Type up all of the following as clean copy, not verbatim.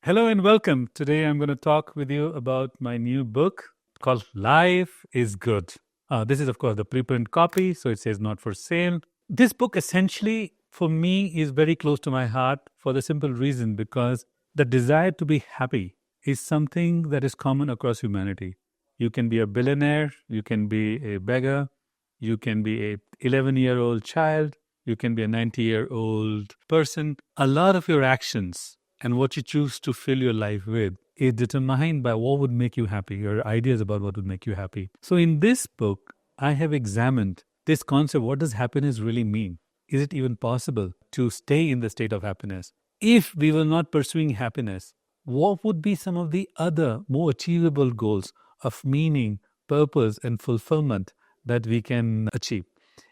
Hello and welcome. Today I'm going to talk with you about my new book called Life is Good. This is, of course, the preprint copy, so it says not for sale. This book essentially, for me, is very close to my heart for the simple reason because the desire to be happy is something that is common across humanity. You can be a billionaire, you can be a beggar, you can be a 11-year-old child, you can be a 90-year-old person. A lot of your actions and what you choose to fill your life with is determined by what would make you happy, your ideas about what would make you happy. So in this book, I have examined this concept. What does happiness really mean? Is it even possible to stay in the state of happiness? If we were not pursuing happiness, what would be some of the other more achievable goals of meaning, purpose, and fulfillment that we can achieve?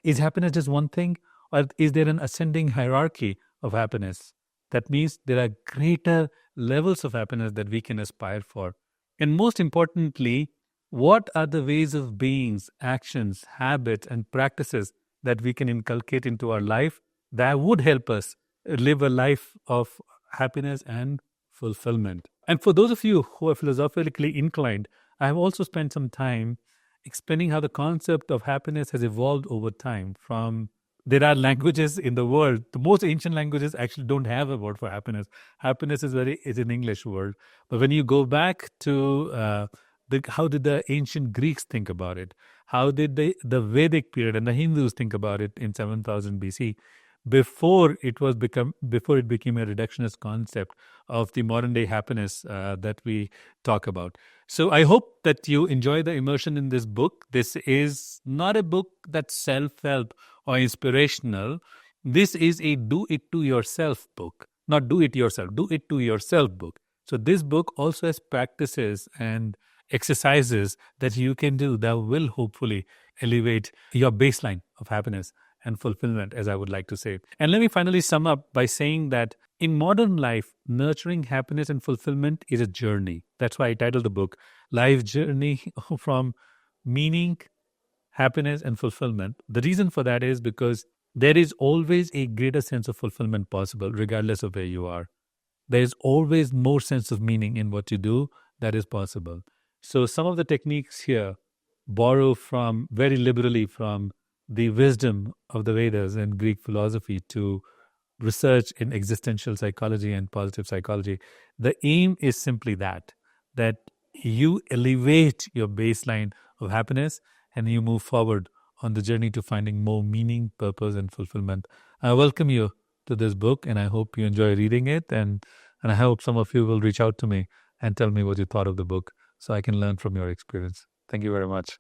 Is happiness just one thing, or is there an ascending hierarchy of happiness? That means there are greater levels of happiness that we can aspire for. And most importantly, what are the ways of beings, actions, habits, and practices that we can inculcate into our life that would help us live a life of happiness and fulfillment? And for those of you who are philosophically inclined, I have also spent some time explaining how the concept of happiness has evolved over time from there are languages in the world. The most ancient languages actually don't have a word for happiness. Happiness is an English word. But when you go back to how did the ancient Greeks think about it? How did the Vedic period and the Hindus think about it in 7000 BC? Before it became a reductionist concept of the modern day happiness that we talk about. So I hope that you enjoy the immersion in this book. This is not a book that's self-help or inspirational. This is a do it to yourself book. Not do it yourself, do it to yourself book. So this book also has practices and exercises that you can do that will hopefully elevate your baseline of happiness and fulfillment, as I would like to say. And let me finally sum up by saying that in modern life, nurturing happiness and fulfillment is a journey. That's why I titled the book Life Journey from Meaning, Happiness, and Fulfillment. The reason for that is because there is always a greater sense of fulfillment possible, regardless of where you are. There is always more sense of meaning in what you do that is possible. So some of the techniques here borrow from very liberally from the wisdom of the Vedas and Greek philosophy to research in existential psychology and positive psychology. The aim is simply that you elevate your baseline of happiness and you move forward on the journey to finding more meaning, purpose, and fulfillment. I welcome you to this book and I hope you enjoy reading it. And I hope some of you will reach out to me and tell me what you thought of the book so I can learn from your experience. Thank you very much.